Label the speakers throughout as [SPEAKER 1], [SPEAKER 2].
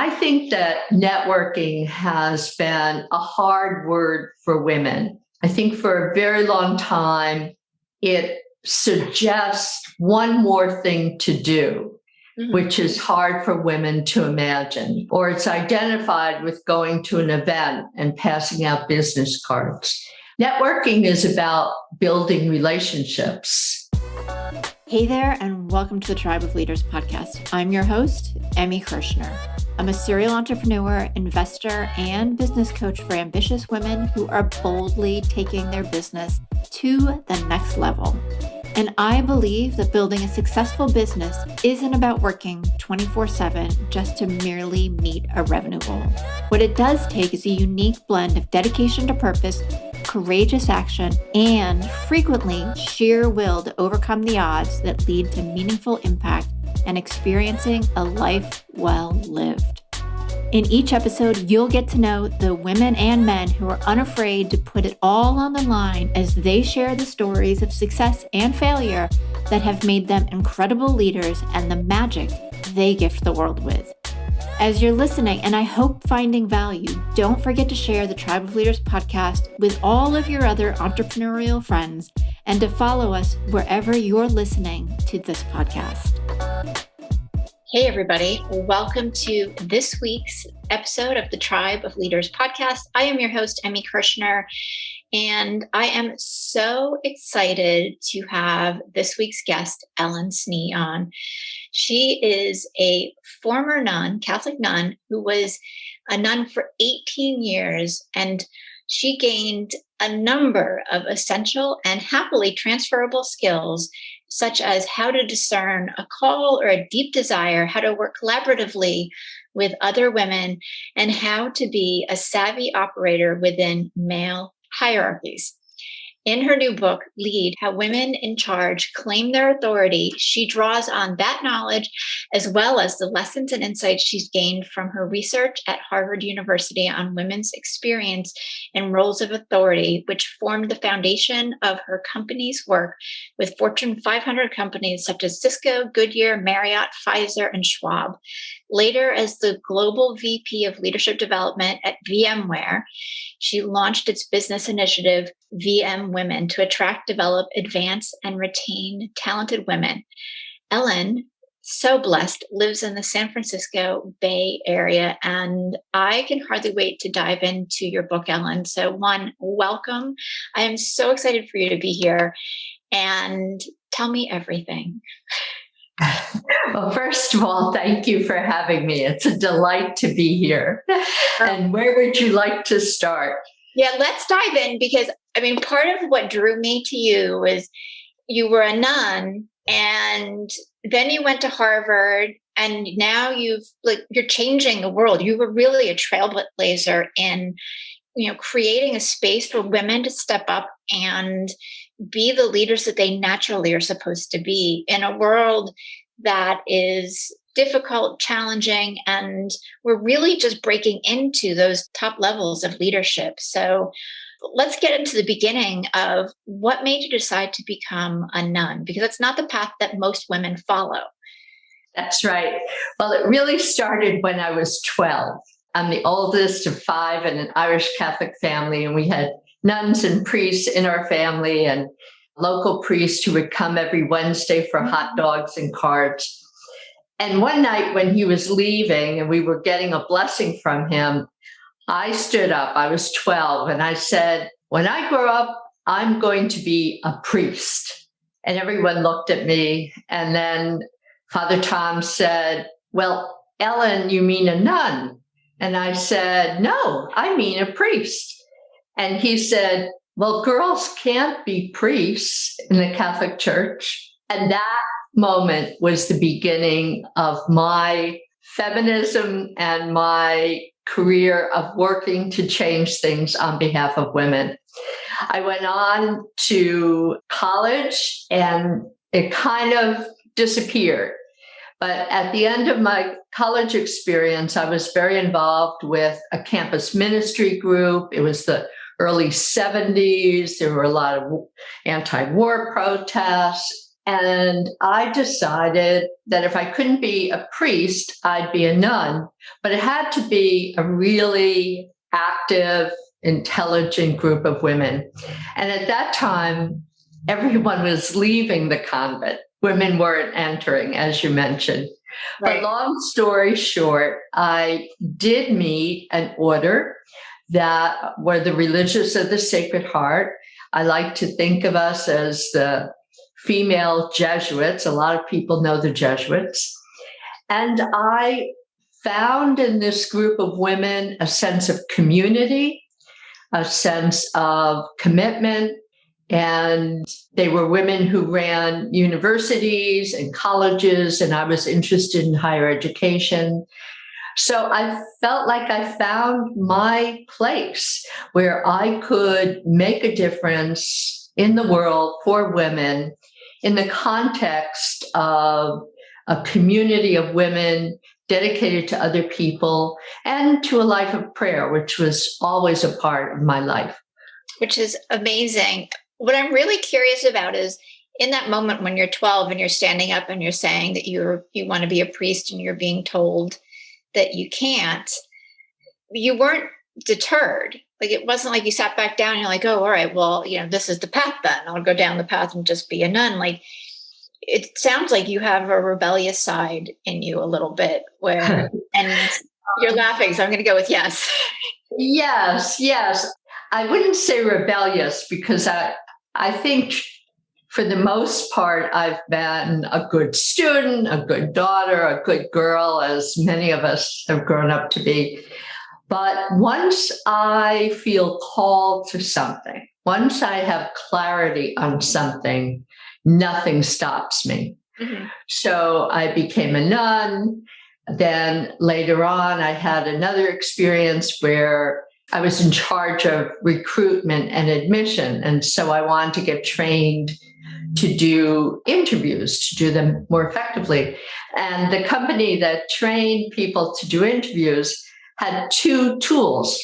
[SPEAKER 1] I think that networking has been a hard word for women. I think for a very long time, it suggests one more thing to do, which is hard for women to imagine, or it's identified with going to an event and passing out business cards. Networking is about building relationships.
[SPEAKER 2] Hey there, and welcome to the Tribe of Leaders podcast. I'm your host, Emmy Kirshner. I'm a serial entrepreneur, investor, and business coach for ambitious women who are boldly taking their business to the next level. And I believe that building a successful business isn't about working 24/7 just to merely meet a revenue goal. What it does take is a unique blend of dedication to purpose, courageous action, and frequently sheer will to overcome the odds that lead to meaningful impact and experiencing a life well lived. In each episode, you'll get to know the women and men who are unafraid to put it all on the line as they share the stories of success and failure that have made them incredible leaders and the magic they gift the world with. As you're listening, and I hope finding value, don't forget to share the Tribe of Leaders podcast with all of your other entrepreneurial friends and to follow us wherever you're listening to this podcast. Hey, everybody. Welcome to this week's episode of the Tribe of Leaders podcast. I am your host, Emmy Kirshner, and I am so excited to have this week's guest, Ellen Snee, on. She is a former nun, Catholic nun, who was a nun for 18 years, and she gained a number of essential and happily transferable skills, such as how to discern a call or a deep desire, how to work collaboratively with other women, and how to be a savvy operator within male hierarchies. In her new book, Lead, How Women in Charge Claim Their Authority, she draws on that knowledge as well as the lessons and insights she's gained from her research at Harvard University on women's experience and roles of authority, which formed the foundation of her company's work with Fortune 500 companies such as Cisco, Goodyear, Marriott, Pfizer, and Schwab. Later, as the Global VP of Leadership Development at VMware, she launched its business initiative, VM Women, to attract, develop, advance, and retain talented women. Ellen, so blessed, lives in the San Francisco Bay Area, and I can hardly wait to dive into your book, Ellen. So one, welcome. I am so excited for you to be here, and tell me everything.
[SPEAKER 1] Well, first of all, thank you for having me. It's a delight to be here. And where would you like to start?
[SPEAKER 2] Yeah, let's dive in because, part of what drew me to you was you were a nun and then you went to Harvard and now you're changing the world. You were really a trailblazer in, creating a space for women to step up and be the leaders that they naturally are supposed to be in a world that is difficult, challenging, and we're really just breaking into those top levels of leadership. So let's get into the beginning of what made you decide to become a nun, because it's not the path that most women follow.
[SPEAKER 1] That's right. Well, it really started when I was 12. I'm the oldest of 5 in an Irish Catholic family, and we had nuns and priests in our family and local priests who would come every Wednesday for hot dogs and cards. And one night when he was leaving and we were getting a blessing from him, I stood up. I was 12 and I said, when I grow up, I'm going to be a priest. And everyone looked at me. And then Father Tom said, well, Ellen, you mean a nun? And I said, no, I mean a priest. And he said, well, girls can't be priests in the Catholic Church. And that moment was the beginning of my feminism and my career of working to change things on behalf of women. I went on to college and it kind of disappeared. But at the end of my college experience, I was very involved with a campus ministry group. It was the early 70s. There were a lot of anti-war protests. And I decided that if I couldn't be a priest, I'd be a nun, but it had to be a really active, intelligent group of women. And at that time, everyone was leaving the convent. Women weren't entering, as you mentioned.
[SPEAKER 2] Right.
[SPEAKER 1] But long story short, I did meet an order that were the Religious of the Sacred Heart. I like to think of us as the female Jesuits. A lot of people know the Jesuits. And I found in this group of women a sense of community, a sense of commitment. And they were women who ran universities and colleges, and I was interested in higher education. So I felt like I found my place where I could make a difference in the world for women in the context of a community of women dedicated to other people and to a life of prayer, which was always a part of my life.
[SPEAKER 2] Which is amazing. What I'm really curious about is in that moment when you're 12 and you're standing up and you're saying that you want to be a priest and you're being told that you can't, you weren't deterred. Like, it wasn't like you sat back down and you're like, oh, all right, well, this is the path then. I'll go down the path and just be a nun. Like, it sounds like you have a rebellious side in you a little bit and you're laughing. So I'm going to go with yes.
[SPEAKER 1] Yes. I wouldn't say rebellious because I think for the most part, I've been a good student, a good daughter, a good girl, as many of us have grown up to be. But once I feel called to something, once I have clarity on something, nothing stops me. Mm-hmm. So I became a nun. Then later on, I had another experience where I was in charge of recruitment and admission. And so I wanted to get trained to do interviews, to do them more effectively. And the company that trained people to do interviews had two tools.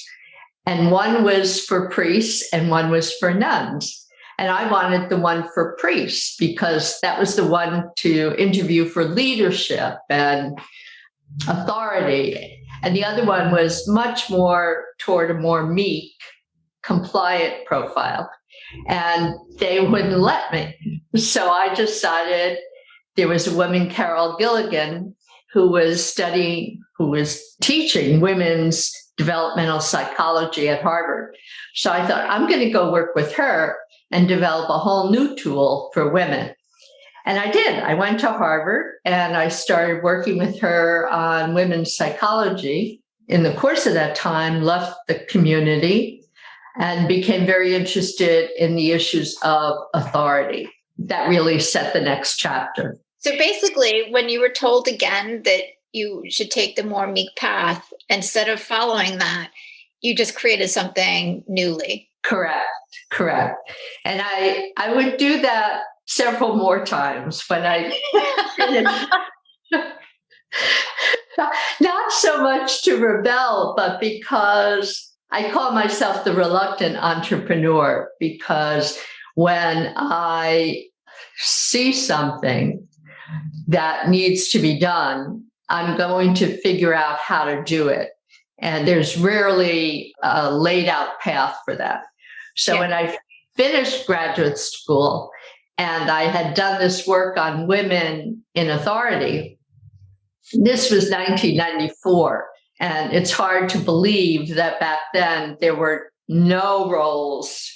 [SPEAKER 1] And one was for priests and one was for nuns. And I wanted the one for priests because that was the one to interview for leadership and authority. And the other one was much more toward a more meek, compliant profile. And they wouldn't let me. So I decided there was a woman, Carol Gilligan, who was teaching women's developmental psychology at Harvard. So I thought, I'm going to go work with her and develop a whole new tool for women. And I did. I went to Harvard and I started working with her on women's psychology. In the course of that time, left the community and became very interested in the issues of authority. That really set the next chapter.
[SPEAKER 2] So basically, when you were told again that you should take the more meek path, instead of following that, you just created something newly.
[SPEAKER 1] Correct. And I would do that several more times when I not so much to rebel, but because I call myself the reluctant entrepreneur, because when I see something that needs to be done, I'm going to figure out how to do it. And there's rarely a laid out path for that. So when I finished graduate school and I had done this work on women in authority, this was 1994. And it's hard to believe that back then there were no roles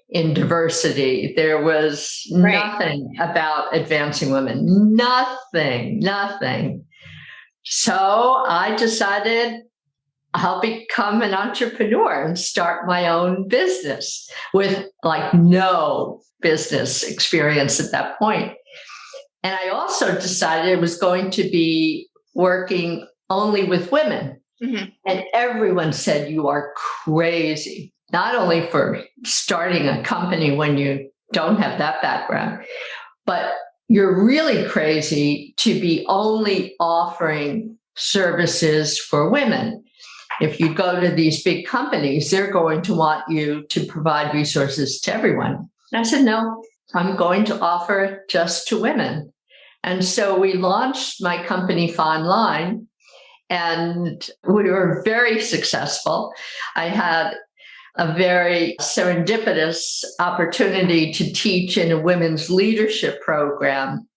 [SPEAKER 1] in diversity. There was nothing about advancing women, nothing. So I decided I'll become an entrepreneur and start my own business with no business experience at that point. And I also decided it was going to be working only with women. Mm-hmm. And everyone said, you are crazy, not only for starting a company when you don't have that background, but you're really crazy to be only offering services for women. If you go to these big companies, they're going to want you to provide resources to everyone. And I said, no, I'm going to offer it just to women. And so we launched my company Fonline, and we were very successful. I had a very serendipitous opportunity to teach in a women's leadership program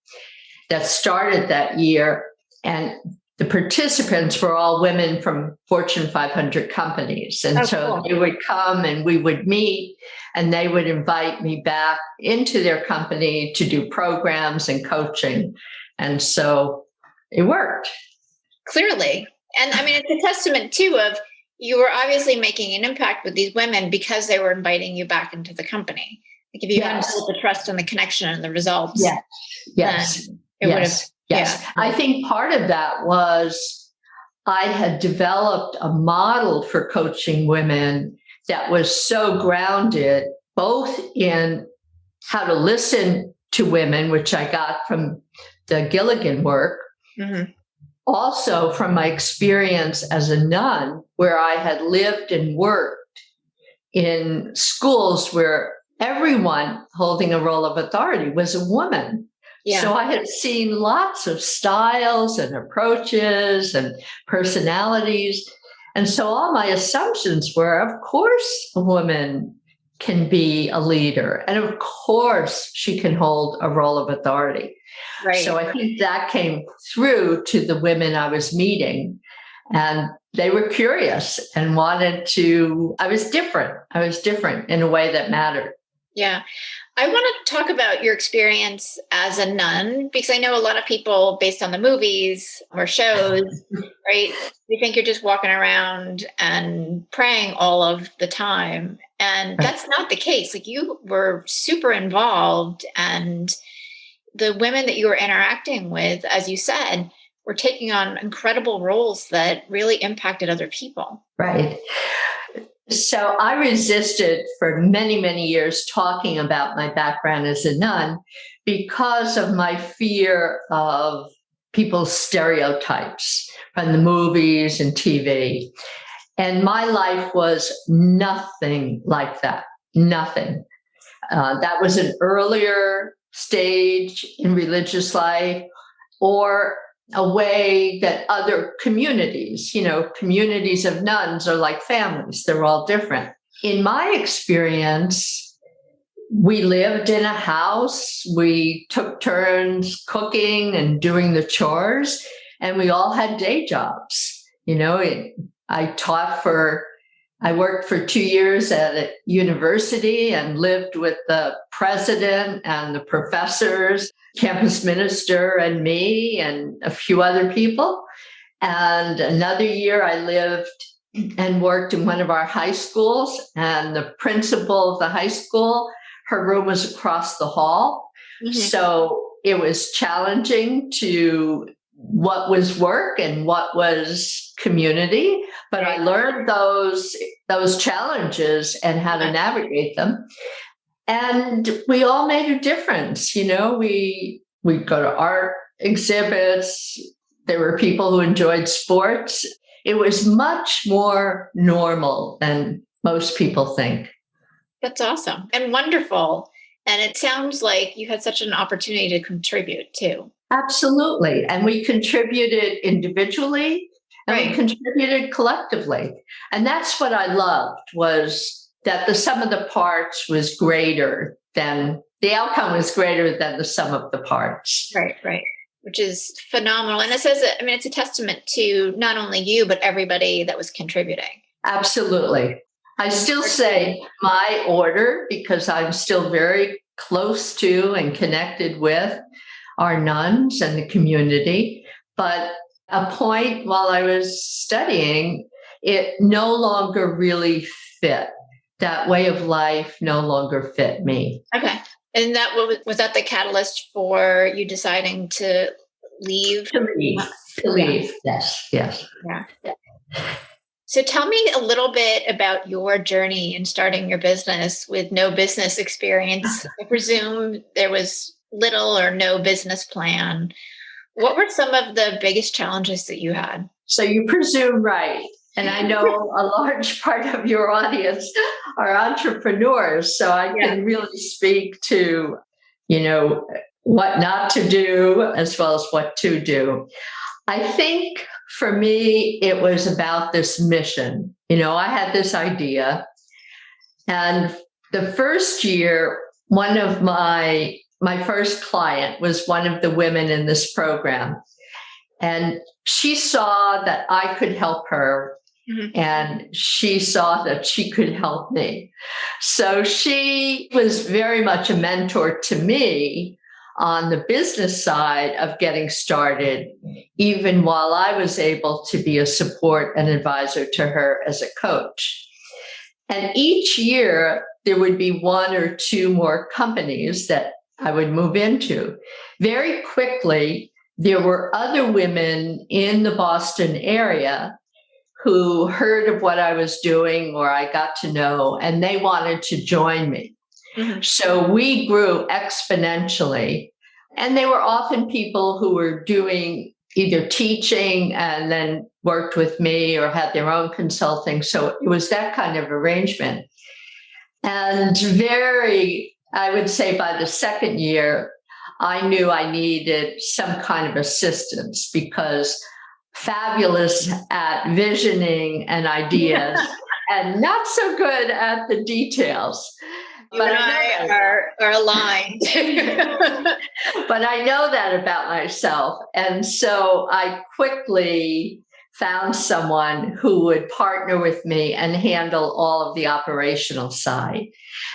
[SPEAKER 1] that started that year. And the participants were all women from Fortune 500 companies. And
[SPEAKER 2] cool.
[SPEAKER 1] They would come and we would meet, and they would invite me back into their company to do programs and coaching. And so it worked.
[SPEAKER 2] Clearly. And I mean, it's a testament too of you were obviously making an impact with these women because they were inviting you back into the company. Like if you hadn't built the trust and the connection and the results.
[SPEAKER 1] Yes.
[SPEAKER 2] It would have.
[SPEAKER 1] Yes. I think part of that was I had developed a model for coaching women that was so grounded both in how to listen to women, which I got from the Gilligan work, also from my experience as a nun, where I had lived and worked in schools where everyone holding a role of authority was a woman. Yeah. So I had seen lots of styles and approaches and personalities. And so all my assumptions were, of course, a woman can be a leader. And of course, she can hold a role of authority. Right. So I think that came through to the women I was meeting. And they were curious and wanted to, I was different in a way that mattered.
[SPEAKER 2] Yeah. I want to talk about your experience as a nun, because I know a lot of people, based on the movies or shows, right, you think you're just walking around and praying all of the time. And that's not the case. Like, you were super involved, and the women that you were interacting with, as you said, were taking on incredible roles that really impacted other people.
[SPEAKER 1] Right. So I resisted for many, many years talking about my background as a nun because of my fear of people's stereotypes from the movies and TV. And my life was nothing like that. Nothing. That was an earlier stage in religious life, or a way that other communities, communities of nuns are like families. They're all different. In my experience, we lived in a house. We took turns cooking and doing the chores, and we all had day jobs. I worked for 2 years at a university and lived with the president and the professors, campus minister and me and a few other people. And another year I lived and worked in one of our high schools, and the principal of the high school, her room was across the hall. Mm-hmm. So it was challenging to what was work and what was community, but I learned those challenges and how to navigate them. And we all made a difference. We'd go to art exhibits. There were people who enjoyed sports. It was much more normal than most people think.
[SPEAKER 2] That's awesome and wonderful. And it sounds like you had such an opportunity to contribute too.
[SPEAKER 1] Absolutely. And we contributed individually and we contributed collectively. And that's what I loved, was that the sum of the parts was greater than the outcome was greater than the sum of the parts.
[SPEAKER 2] Right. Which is phenomenal. And it says, it's a testament to not only you, but everybody that was contributing.
[SPEAKER 1] Absolutely. I still say my order, because I'm still very close to and connected with our nuns and the community. But a point while I was studying, it no longer really fit. That way of life no longer fit me.
[SPEAKER 2] Okay. And that was that the catalyst for you deciding to leave?
[SPEAKER 1] To leave. Yes. Yeah.
[SPEAKER 2] So tell me a little bit about your journey in starting your business with no business experience. I presume there was little or no business plan. What were some of the biggest challenges that you had?
[SPEAKER 1] So you presume right. And I know a large part of your audience are entrepreneurs, so I can really speak to what not to do as well as what to do. I think for me, it was about this mission. I had this idea. And the first year, one of my first client was one of the women in this program. And she saw that I could help her. Mm-hmm. And she saw that she could help me. So she was very much a mentor to me on the business side of getting started, even while I was able to be a support and advisor to her as a coach. And each year, there would be one or two more companies that I would move into. Very quickly, there were other women in the Boston area who heard of what I was doing or I got to know, and they wanted to join me. Mm-hmm. So we grew exponentially. And they were often people who were doing either teaching and then worked with me or had their own consulting. So it was that kind of arrangement. And I would say by the second year, I knew I needed some kind of assistance because fabulous at visioning and ideas and not so good at the details.
[SPEAKER 2] You and I are aligned.
[SPEAKER 1] But I know that about myself. And so I quickly found someone who would partner with me and handle all of the operational side.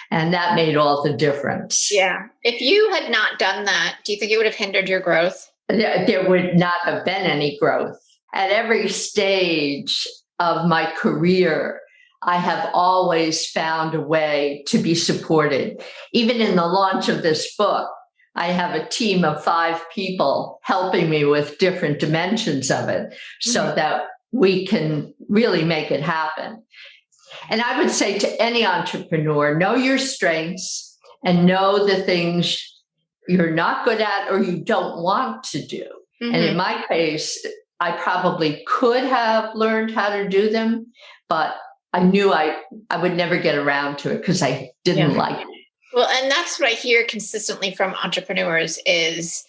[SPEAKER 1] And that made all the difference.
[SPEAKER 2] Yeah. If you had not done that, do you think it would have hindered your growth?
[SPEAKER 1] There would not have been any growth. At every stage of my career, I have always found a way to be supported. Even in the launch of this book, I have a team of 5 people helping me with different dimensions of it so that we can really make it happen. And I would say to any entrepreneur, know your strengths and know the things you're not good at or you don't want to do. Mm-hmm. And in my case, I probably could have learned how to do them, but I knew I would never get around to it because I didn't like it.
[SPEAKER 2] Well, and that's what I hear consistently from entrepreneurs is,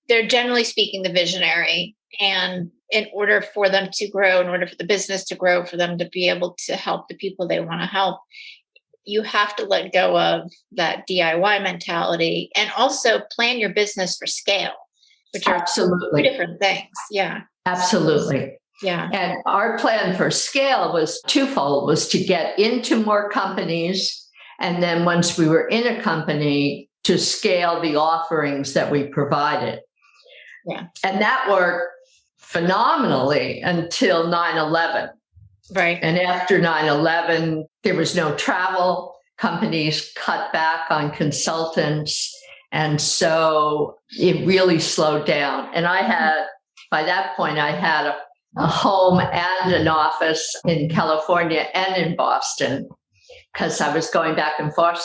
[SPEAKER 2] they're generally speaking the visionary. And in order for them to grow, in order for the business to grow, for them to be able to help the people they want to help, you have to let go of that DIY mentality and also plan your business for scale, which are
[SPEAKER 1] absolutely
[SPEAKER 2] 2 different things. Yeah,
[SPEAKER 1] absolutely.
[SPEAKER 2] Yeah.
[SPEAKER 1] And our plan for scale was twofold, was to get into more companies. And then once we were in a company, to scale the offerings that we provided.
[SPEAKER 2] Yeah.
[SPEAKER 1] And that worked phenomenally until 9/11.
[SPEAKER 2] Right.
[SPEAKER 1] And after 9/11, there was no travel. Companies cut back on consultants. And so it really slowed down. And by that point, I had a home and an office in California and in Boston because I was going back and forth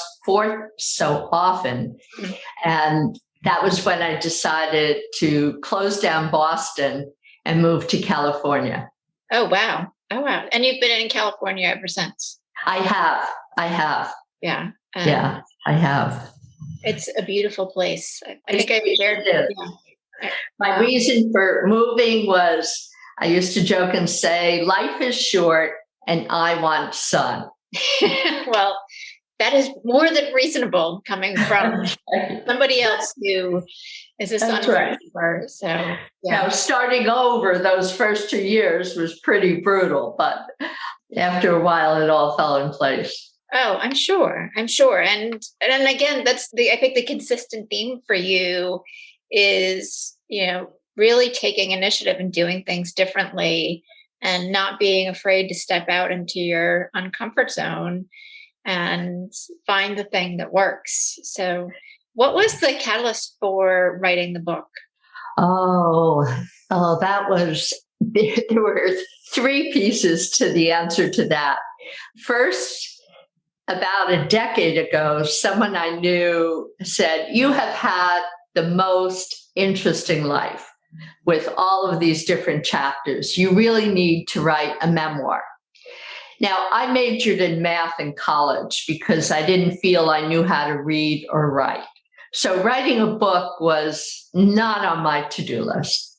[SPEAKER 1] so often. Mm-hmm. And that was when I decided to close down Boston and move to California.
[SPEAKER 2] Oh, wow. And you've been in California ever since?
[SPEAKER 1] I have.
[SPEAKER 2] Yeah.
[SPEAKER 1] Yeah, I have.
[SPEAKER 2] It's a beautiful place. I think I've shared
[SPEAKER 1] it. Yeah. My reason for moving was, I used to joke and say, life is short and I want sun.
[SPEAKER 2] Well, that is more than reasonable coming from somebody else who is a sun worshiper. So, yeah.
[SPEAKER 1] Now, starting over those first 2 years was pretty brutal, but after a while, it all fell in place.
[SPEAKER 2] Oh, I'm sure. And again, I think the consistent theme for you is, really taking initiative and doing things differently and not being afraid to step out into your uncomfort zone and find the thing that works. So what was the catalyst for writing the book?
[SPEAKER 1] Oh, that was, there were 3 pieces to the answer to that. First, about a decade ago, someone I knew said, you have had the most interesting life with all of these different chapters. You really need to write a memoir. Now, I majored in math in college because I didn't feel I knew how to read or write. So writing a book was not on my to-do list.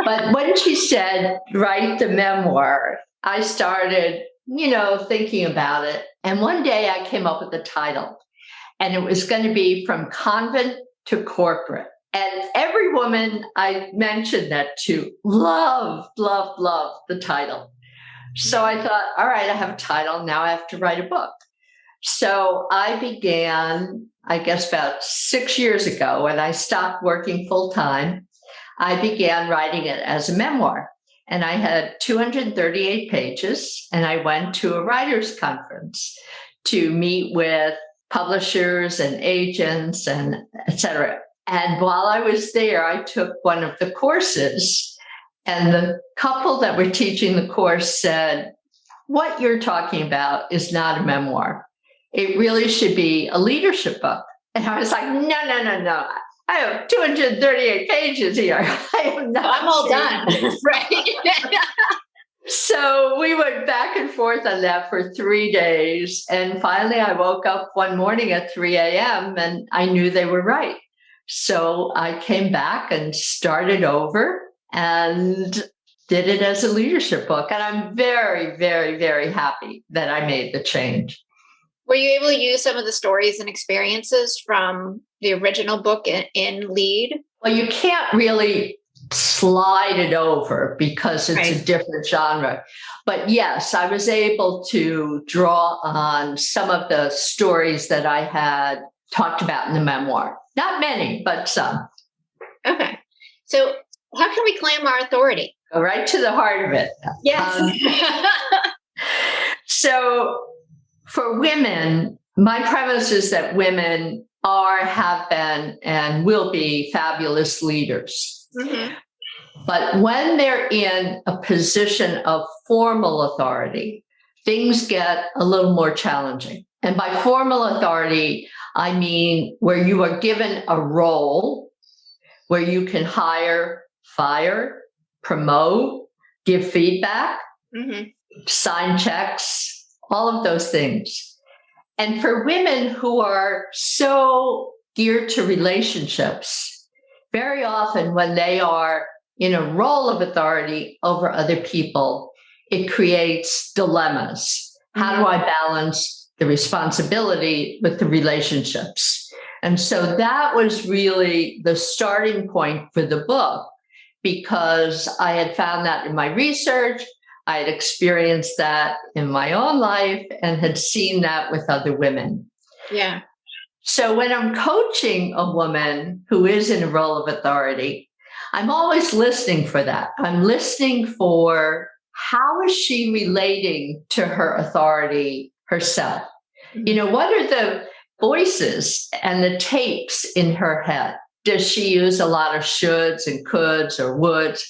[SPEAKER 1] But when she said, write the memoir, I started, thinking about it. And one day I came up with the title, and it was going to be From Convent to Corporate. And every woman I mentioned that to loved the title. So I thought, all right, I have a title. Now I have to write a book. So I began, I guess about 6 years ago, when I stopped working full time, I began writing it as a memoir. And I had 238 pages, and I went to a writers' conference to meet with publishers and agents and et cetera. And while I was there, I took one of the courses, and the couple that were teaching the course said, what you're talking about is not a memoir. It really should be a leadership book. And I was like, no. I have 238 pages here. I'm
[SPEAKER 2] all done. Right.
[SPEAKER 1] So we went back and forth on that for 3 days. And finally, I woke up one morning at 3 a.m. and I knew they were right. So I came back and started over and did it as a leadership book. And I'm very, very, very happy that I made the change.
[SPEAKER 2] Were you able to use some of the stories and experiences from the original book in Lead?
[SPEAKER 1] Well, you can't really slide it over because it's
[SPEAKER 2] right.
[SPEAKER 1] a different genre. But yes, I was able to draw on some of the stories that I had talked about in the memoir. Not many, but some.
[SPEAKER 2] Okay. So how can we claim our authority?
[SPEAKER 1] Go right to the heart of it.
[SPEAKER 2] Yes.
[SPEAKER 1] So for women, my premise is that women are, have been, and will be fabulous leaders.
[SPEAKER 2] Mm-hmm.
[SPEAKER 1] But when they're in a position of formal authority, things get a little more challenging. And by formal authority, I mean where you are given a role where you can hire, fire, promote, give feedback,
[SPEAKER 2] mm-hmm.
[SPEAKER 1] sign checks, all of those things. And for women who are so geared to relationships, very often when they are in a role of authority over other people, it creates dilemmas. How do I balance the responsibility with the relationships? And so that was really the starting point for the book, because I had found that in my research. I had experienced that in my own life and had seen that with other women.
[SPEAKER 2] Yeah.
[SPEAKER 1] So when I'm coaching a woman who is in a role of authority, I'm always listening for that. I'm listening for how is she relating to her authority herself?
[SPEAKER 2] Mm-hmm.
[SPEAKER 1] What are the voices and the tapes in her head? Does she use a lot of shoulds and coulds or woulds?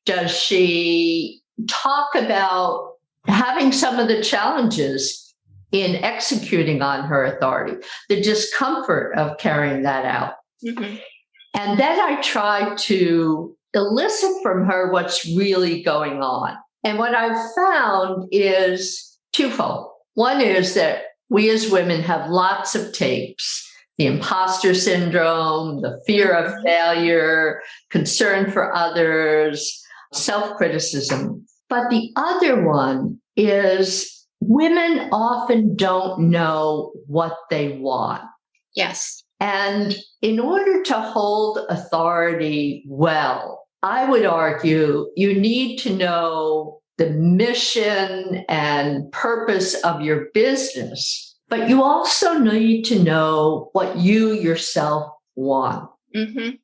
[SPEAKER 1] Does she talk about having some of the challenges in executing on her authority, the discomfort of carrying that out?
[SPEAKER 2] Mm-hmm.
[SPEAKER 1] And then I try to elicit from her what's really going on. And what I've found is twofold. One is that we as women have lots of tapes: the imposter syndrome, the fear of failure, concern for others, self-criticism. But the other one is women often don't know what they want.
[SPEAKER 2] Yes.
[SPEAKER 1] And in order to hold authority well, I would argue you need to know the mission and purpose of your business, but you also need to know what you yourself want.
[SPEAKER 2] Mm-hmm.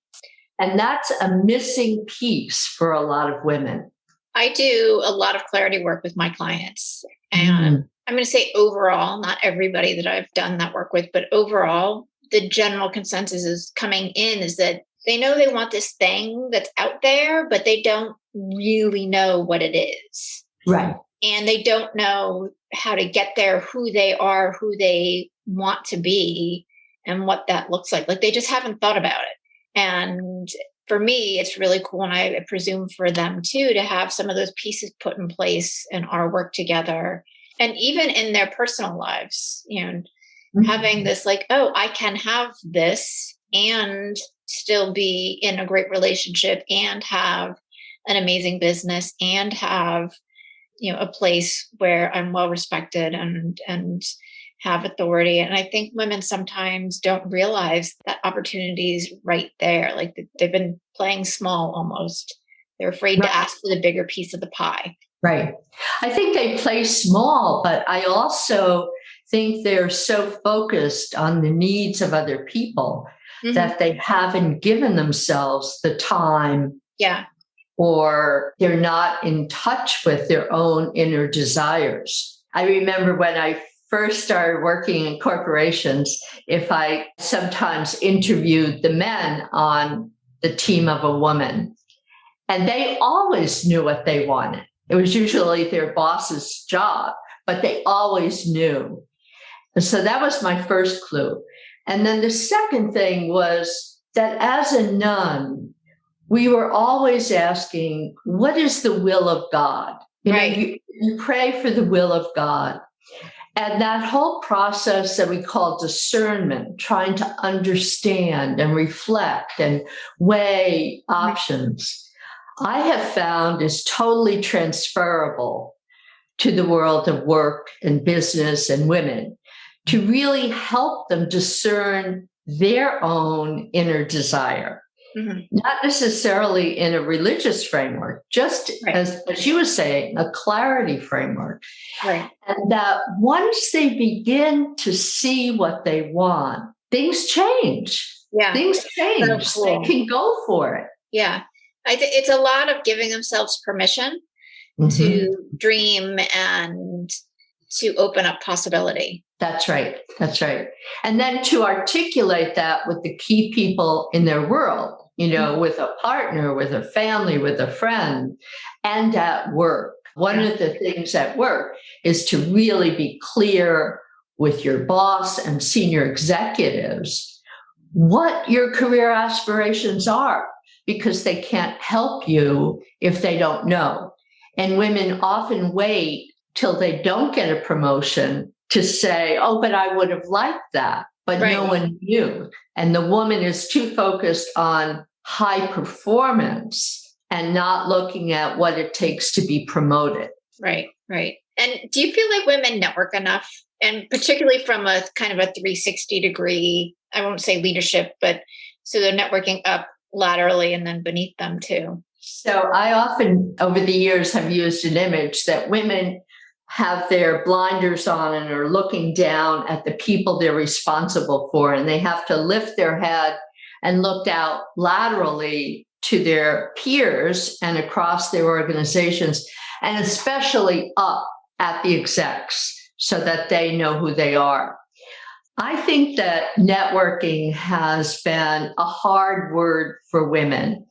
[SPEAKER 1] And that's a missing piece for a lot of women.
[SPEAKER 2] I do a lot of clarity work with my clients. And I'm going to say overall, not everybody that I've done that work with, but overall, the general consensus is coming in is that they know they want this thing that's out there, but they don't really know what it is.
[SPEAKER 1] Right.
[SPEAKER 2] And they don't know how to get there, who they are, who they want to be, and what that looks like. Like they just haven't thought about it. And for me, it's really cool, and I presume for them too, to have some of those pieces put in place in our work together, and even in their personal lives. having this like, oh, I can have this and still be in a great relationship and have an amazing business and have, a place where I'm well respected and have authority. And I think women sometimes don't realize that opportunity is right there. Like they've been playing small almost. They're afraid to ask for the bigger piece of the pie.
[SPEAKER 1] Right. I think they play small, but I also think they're so focused on the needs of other people that they haven't given themselves the time.
[SPEAKER 2] Yeah.
[SPEAKER 1] Or they're not in touch with their own inner desires. I remember when I first started working in corporations, if I sometimes interviewed the men on the team of a woman, and they always knew what they wanted. It was usually their boss's job, but they always knew. And so that was my first clue. And then the second thing was that as a nun, we were always asking, what is the will of God? You pray for the will of God. And that whole process that we call discernment, trying to understand and reflect and weigh options, I have found is totally transferable to the world of work and business and women to really help them discern their own inner desire. Not necessarily in a religious framework, just as you were saying, a clarity framework.
[SPEAKER 2] Right.
[SPEAKER 1] And that once they begin to see what they want, things change.
[SPEAKER 2] Yeah.
[SPEAKER 1] Things change.
[SPEAKER 2] So cool.
[SPEAKER 1] They can go for it.
[SPEAKER 2] Yeah. It's a lot of giving themselves permission to dream and to open up possibility.
[SPEAKER 1] That's right. That's right. And then to articulate that with the key people in their world, with a partner, with a family, with a friend, and at work. One of the things at work is to really be clear with your boss and senior executives what your career aspirations are, because they can't help you if they don't know. And women often wait till they don't get a promotion to say, oh, but I would have liked that. But no one knew. And the woman is too focused on high performance and not looking at what it takes to be promoted.
[SPEAKER 2] Right. And do you feel like women network enough? And particularly from a kind of a 360 degree, I won't say leadership, but so they're networking up laterally and then beneath them too.
[SPEAKER 1] So I often, over the years, have used an image that women have their blinders on and are looking down at the people they're responsible for, and they have to lift their head and look out laterally to their peers and across their organizations, and especially up at the execs so that they know who they are. I think that networking has been a hard word for women.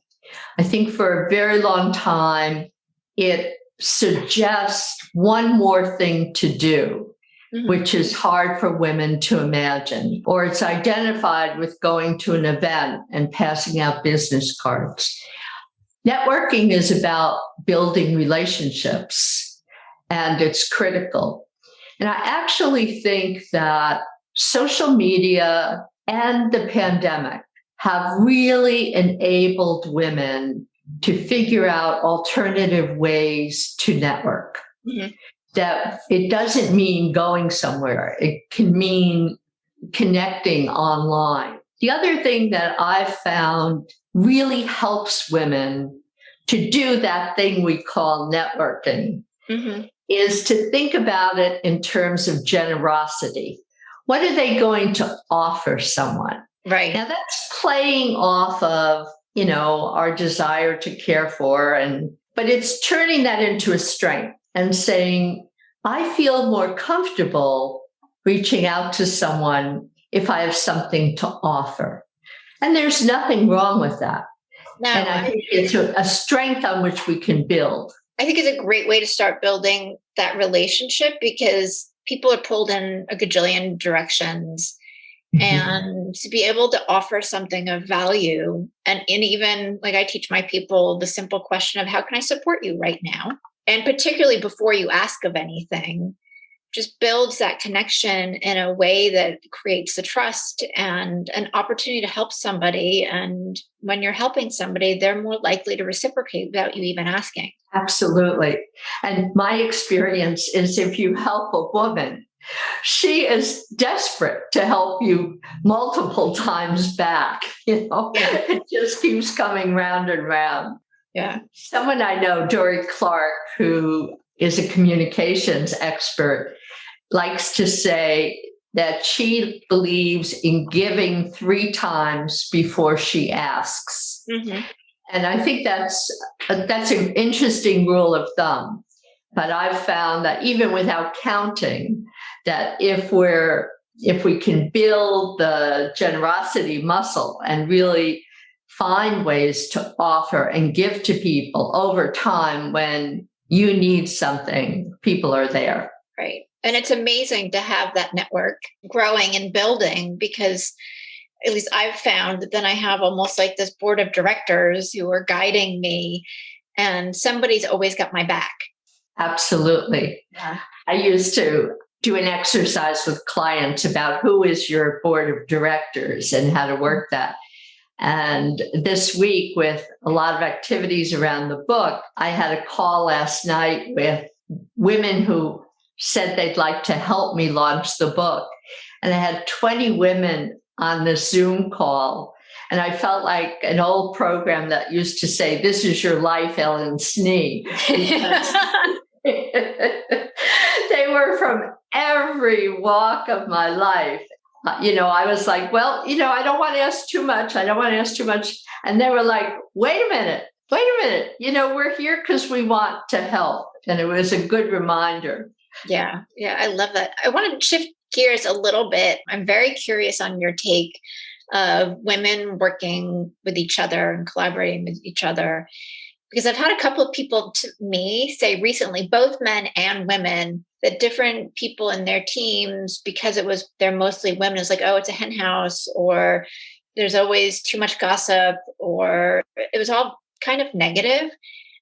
[SPEAKER 1] I think for a very long time, it suggests one more thing to do, which is hard for women to imagine, or it's identified with going to an event and passing out business cards. Networking is about building relationships, and it's critical. And I actually think that social media and the pandemic have really enabled women to figure out alternative ways to network. That it doesn't mean going somewhere. It can mean connecting online. The other thing that I've found really helps women to do that thing we call networking is to think about it in terms of generosity. What are they going to offer someone?
[SPEAKER 2] Right.
[SPEAKER 1] Now that's playing off of, our desire to care for, but it's turning that into a strength and saying, I feel more comfortable reaching out to someone if I have something to offer. And there's nothing wrong with that.
[SPEAKER 2] No,
[SPEAKER 1] and I think it's a strength on which we can build.
[SPEAKER 2] I think it's a great way to start building that relationship, because people are pulled in a gajillion directions. And to be able to offer something of value, and even like I teach my people the simple question of how can I support you right now? And particularly before you ask of anything, just builds that connection in a way that creates the trust and an opportunity to help somebody. And when you're helping somebody, they're more likely to reciprocate without you even asking.
[SPEAKER 1] Absolutely. And my experience is if you help a woman, she is desperate to help you multiple times back. It just keeps coming round and round.
[SPEAKER 2] Yeah.
[SPEAKER 1] Someone I know, Dory Clark, who is a communications expert, likes to say that she believes in giving 3 times before she asks. Mm-hmm. And I think that's an interesting rule of thumb. But I've found that even without counting, that if we can build the generosity muscle and really find ways to offer and give to people over time, when you need something, people are there.
[SPEAKER 2] Right. And it's amazing to have that network growing and building, because at least I've found that then I have almost like this board of directors who are guiding me, and somebody's always got my back.
[SPEAKER 1] Absolutely. Yeah. I used to do an exercise with clients about who is your board of directors and how to work that. And this week, with a lot of activities around the book, I had a call last night with women who said they'd like to help me launch the book. And I had 20 women on this Zoom call. And I felt like an old program that used to say, "This is your life, Ellen Snee." They were from every walk of my life. I was like, well, I don't want to ask too much. And they were like, wait a minute. We're here because we want to help. And it was a good reminder.
[SPEAKER 2] Yeah. I love that. I want to shift gears a little bit. I'm very curious on your take of women working with each other and collaborating with each other, because I've had a couple of people to me say recently, both men and women, that different people in their teams, because they're mostly women, it's like, oh, it's a hen house, or there's always too much gossip, or it was all kind of negative.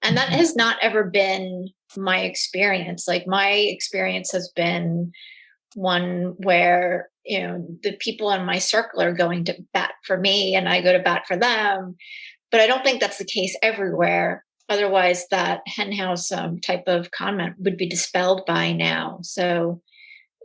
[SPEAKER 2] And that has not ever been my experience. Like, my experience has been one where, the people in my circle are going to bat for me and I go to bat for them. But I don't think that's the case everywhere. Otherwise, that henhouse type of comment would be dispelled by now. So,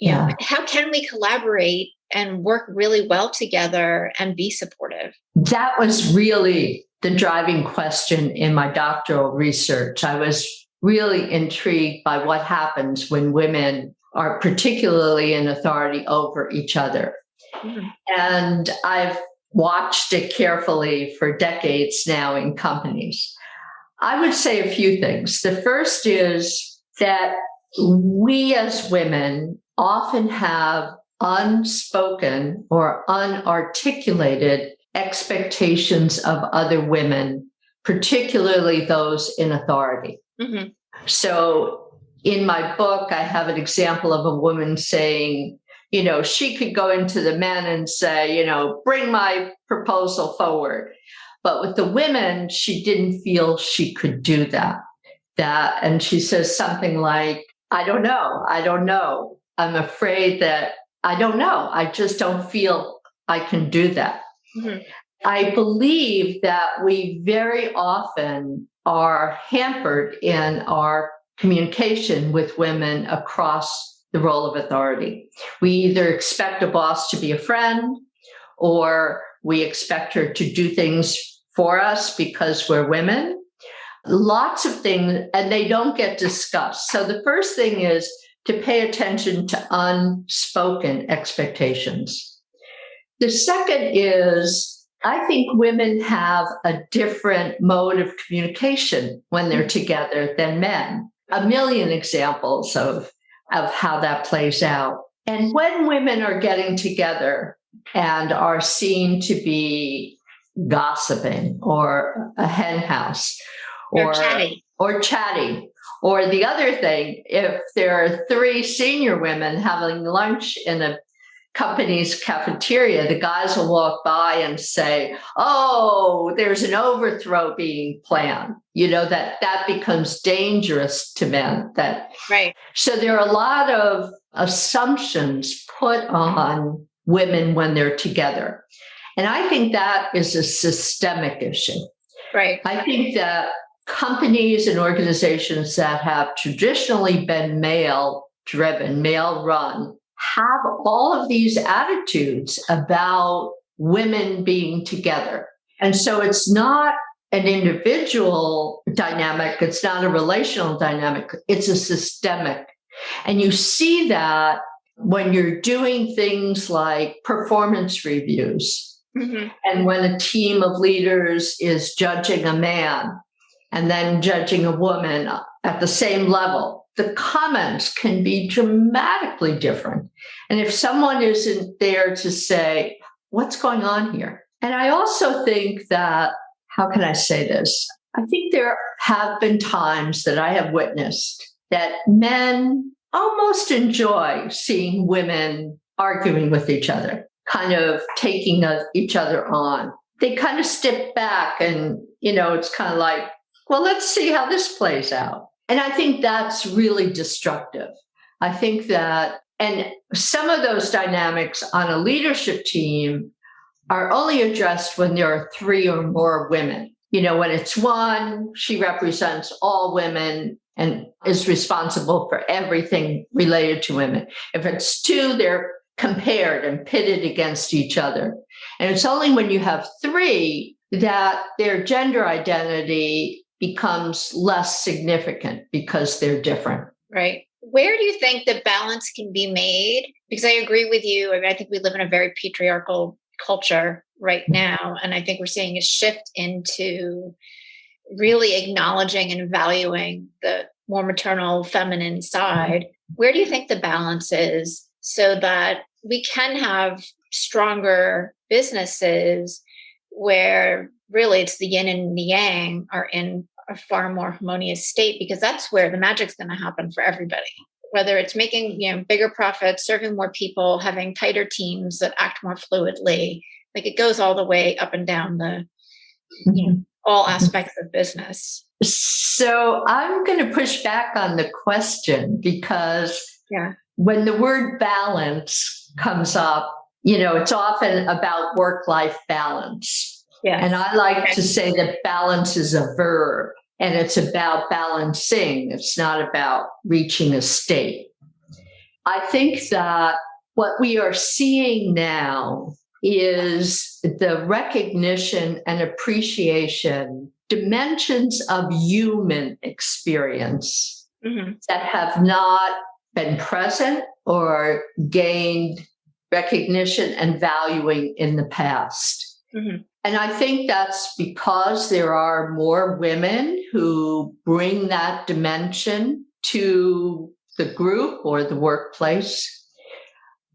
[SPEAKER 2] how can we collaborate and work really well together and be supportive?
[SPEAKER 1] That was really the driving question in my doctoral research. I was really intrigued by what happens when women are particularly in authority over each other. Mm-hmm. And I've watched it carefully for decades now in companies. I would say a few things. The first is that we as women often have unspoken or unarticulated expectations of other women, particularly those in authority. Mm-hmm. So in my book, I have an example of a woman saying, she could go into the men and say, bring my proposal forward. But with the women, she didn't feel she could do that. And she says something like, I don't know. I'm afraid that I don't know. I just don't feel I can do that. Mm-hmm. I believe that we very often are hampered in our communication with women across the role of authority. We either expect a boss to be a friend, or we expect her to do things for us because we're women. Lots of things, and they don't get discussed. So the first thing is to pay attention to unspoken expectations. The second is, I think women have a different mode of communication when they're together than men. A million examples of how that plays out. And when women are getting together and are seen to be gossiping or a hen house or chatty, or the other thing, if there are 3 senior women having lunch in a company's cafeteria, the guys will walk by and say, oh, there's an overthrow being planned, that becomes dangerous to men.
[SPEAKER 3] Right.
[SPEAKER 1] So there are a lot of assumptions put on women when they're together. And I think that is a systemic issue.
[SPEAKER 3] Right.
[SPEAKER 1] I think that companies and organizations that have traditionally been male-driven, male-run, have all of these attitudes about women being together. And so it's not an individual dynamic, it's not a relational dynamic, it's a systemic. And you see that when you're doing things like performance reviews, and when a team of leaders is judging a man and then judging a woman at the same level, the comments can be dramatically different. And if someone isn't there to say, what's going on here? And I also think that, how can I say this? I think there have been times that I have witnessed that men almost enjoy seeing women arguing with each other, kind of taking each other on. They kind of step back and, it's kind of like, well, let's see how this plays out. And I think that's really destructive. I think that, and some of those dynamics on a leadership team are only addressed when there are 3 or more women. When it's 1, she represents all women and is responsible for everything related to women. If it's 2, they're compared and pitted against each other. And it's only when you have 3 that their gender identity becomes less significant because they're different.
[SPEAKER 3] Right. Where do you think the balance can be made? Because I agree with you. I think we live in a very patriarchal culture right now. And I think we're seeing a shift into really acknowledging and valuing the more maternal, feminine side. Where do you think the balance is so that we can have stronger businesses where really it's the yin and the yang are in a far more harmonious state? Because that's where the magic's going to happen for everybody. Whether it's making bigger profits, serving more people, having tighter teams that act more fluidly, like it goes all the way up and down the all aspects of business.
[SPEAKER 1] So I'm going to push back on the question because when the word balance comes up, it's often about work-life balance. Yes. And I like to say that balance is a verb and it's about balancing. It's not about reaching a state. I think that what we are seeing now is the recognition and appreciation, dimensions of human experience that have not been present or gained recognition and valuing in the past. And I think that's because there are more women who bring that dimension to the group or the workplace.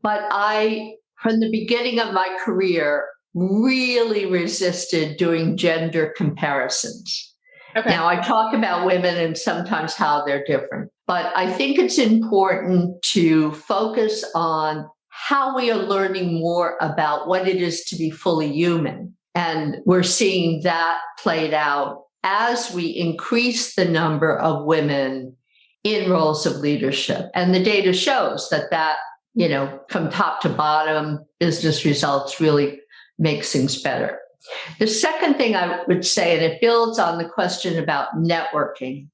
[SPEAKER 1] But I, from the beginning of my career, really resisted doing gender comparisons. Okay. Now, I talk about women and sometimes how they're different, but I think it's important to focus on how we are learning more about what it is to be fully human. And we're seeing that played out as we increase the number of women in roles of leadership. And the data shows that, from top to bottom, business results really makes things better. The second thing I would say, and it builds on the question about networking,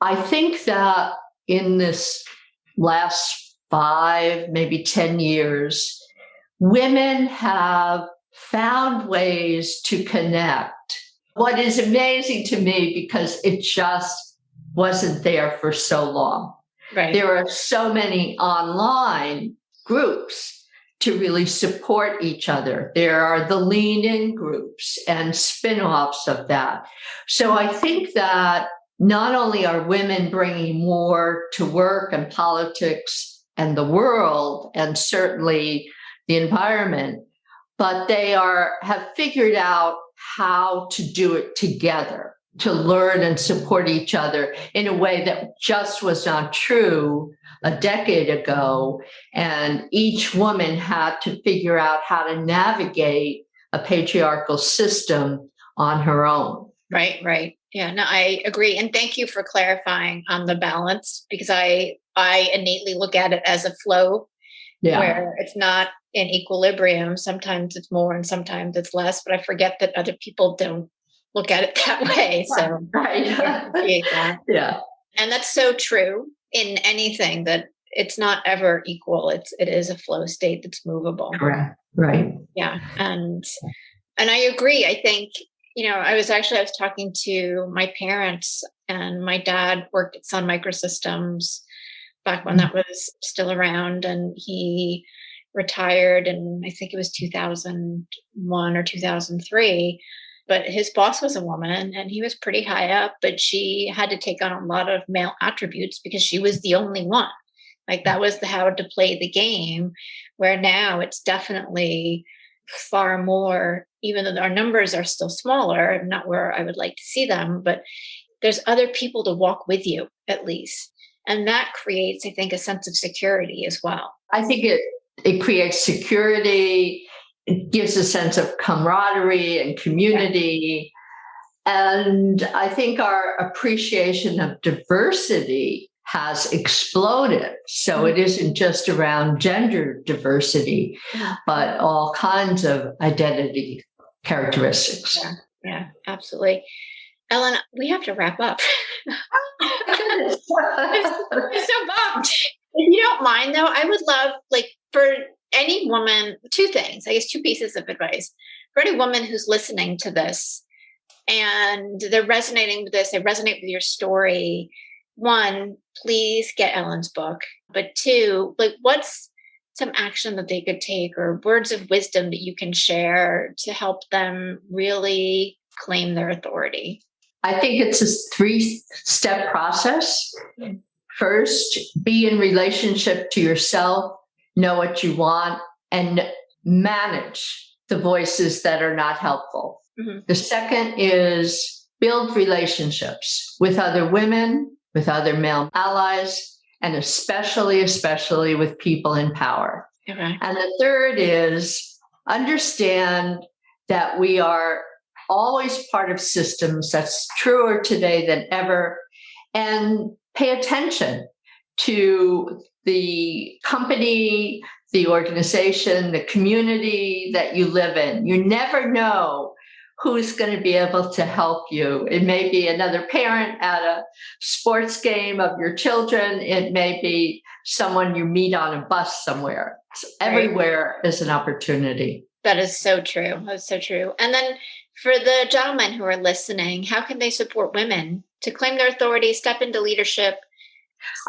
[SPEAKER 1] I think that in this last 5, maybe 10 years, women have found ways to connect. What is amazing to me, because it just wasn't there for so long. Right. There are so many online groups to really support each other. There are the lean-in groups and spin-offs of that. So I think that not only are women bringing more to work and politics and the world, and certainly the environment, but they have figured out how to do it together. to learn and support each other in a way that just was not true a decade ago. And each woman had to figure out how to navigate a patriarchal system on her own.
[SPEAKER 3] Right. Yeah, no, I agree. And thank you for clarifying on the balance, because I innately look at it as a flow where it's not in equilibrium. Sometimes it's more and sometimes it's less, but I forget that other people don't look at it that way. So I appreciate that.
[SPEAKER 1] Yeah.
[SPEAKER 3] And that's so true in anything, that it's not ever equal. It is a flow state that's movable.
[SPEAKER 1] Correct. Right.
[SPEAKER 3] Yeah. And I agree. I think, I was talking to my parents, and my dad worked at Sun Microsystems back when that was still around, and he retired in, I think it was 2001 or 2003. But his boss was a woman, and he was pretty high up, but she had to take on a lot of male attributes because she was the only one. Like, that was how to play the game, where now it's definitely far more, even though our numbers are still smaller, not where I would like to see them, but there's other people to walk with you at least. And that creates, I think, a sense of security as well.
[SPEAKER 1] I think it creates security. It gives a sense of camaraderie and community. Yeah. And I think our appreciation of diversity has exploded. So it isn't just around gender diversity, but all kinds of identity characteristics.
[SPEAKER 3] Yeah, absolutely. Ellen, we have to wrap up. I'm so bummed. If you don't mind, though, I would love, for any woman, two things, I guess two pieces of advice. For any woman who's listening to this and they're resonating with this, they resonate with your story. One, please get Ellen's book. But two, what's some action that they could take, or words of wisdom that you can share to help them really claim their authority?
[SPEAKER 1] I think it's a 3-step process. First, be in relationship to yourself, know what you want, and manage the voices that are not helpful. Mm-hmm. The second is build relationships with other women, with other male allies, and especially with people in power.
[SPEAKER 3] Okay.
[SPEAKER 1] And the third is understand that we are always part of systems. That's truer today than ever. And pay attention to the company, the organization, the community that you live in. You never know who's going to be able to help you. It may be another parent at a sports game of your children. It may be someone you meet on a bus somewhere. So everywhere is an opportunity.
[SPEAKER 3] That is so true. That's so true. And then for the gentlemen who are listening, how can they support women to claim their authority, step into leadership?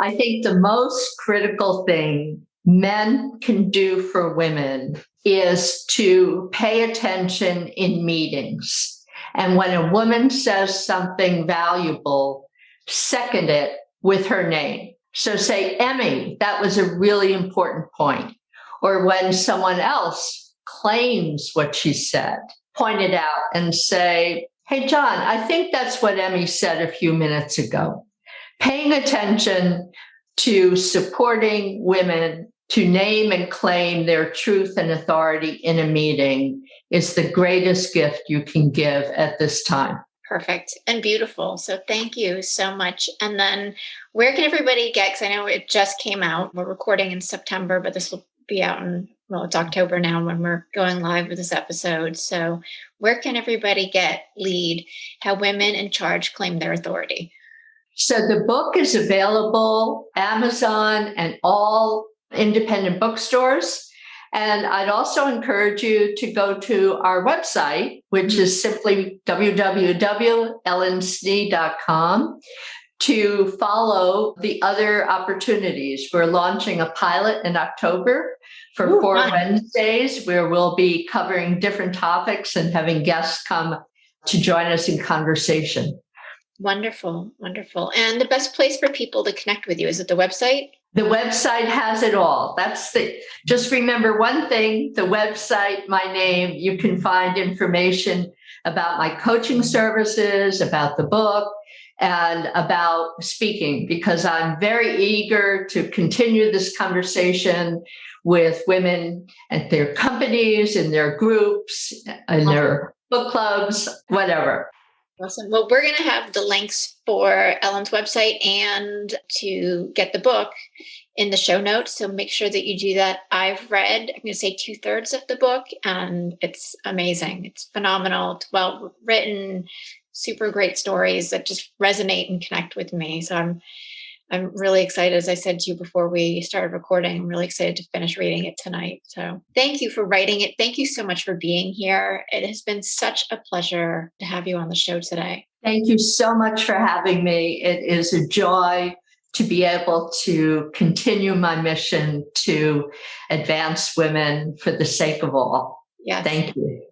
[SPEAKER 1] I think the most critical thing men can do for women is to pay attention in meetings. And when a woman says something valuable, second it with her name. So say, Emmy, that was a really important point. Or when someone else claims what she said, point it out and say, hey, John, I think that's what Emmy said a few minutes ago. Paying attention to supporting women to name and claim their truth and authority in a meeting is the greatest gift you can give at this time.
[SPEAKER 3] Perfect and beautiful. So thank you so much. And then where can everybody get, because I know it just came out, we're recording in September, but this will be out in, it's October now when we're going live with this episode. So where can everybody lead how women in charge claim their authority?
[SPEAKER 1] So the book is available Amazon and all independent bookstores. And I'd also encourage you to go to our website, which is simply www.ellensnee.com, to follow the other opportunities. We're launching a pilot in October for 4 Wednesdays, where we'll be covering different topics and having guests come to join us in conversation.
[SPEAKER 3] Wonderful, wonderful. And the best place for people to connect with you, is it the website?
[SPEAKER 1] The website has it all. Just remember one thing, the website, my name, you can find information about my coaching services, about the book, and about speaking, because I'm very eager to continue this conversation with women at their companies, in their groups, in their book clubs, whatever.
[SPEAKER 3] Awesome. Well, we're going to have the links for Ellen's website and to get the book in the show notes. So make sure that you do that. I've read, I'm going to say 2/3 of the book, and it's amazing. It's phenomenal. It's well written, super great stories that just resonate and connect with me. So I'm really excited. As I said to you before we started recording, I'm really excited to finish reading it tonight. So thank you for writing it. Thank you so much for being here. It has been such a pleasure to have you on the show today.
[SPEAKER 1] Thank you so much for having me. It is a joy to be able to continue my mission to advance women for the sake of all.
[SPEAKER 3] Yes.
[SPEAKER 1] Thank you.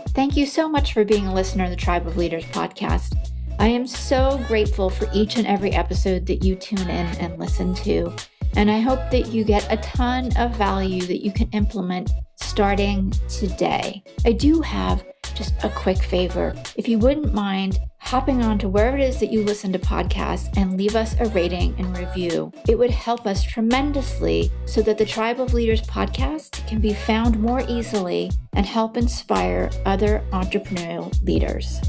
[SPEAKER 2] Thank you so much for being a listener to the Tribe of Leaders podcast. I am so grateful for each and every episode that you tune in and listen to. And I hope that you get a ton of value that you can implement starting today. I do have just a quick favor. If you wouldn't mind hopping on to wherever it is that you listen to podcasts and leave us a rating and review, it would help us tremendously so that the Tribe of Leaders podcast can be found more easily and help inspire other entrepreneurial leaders.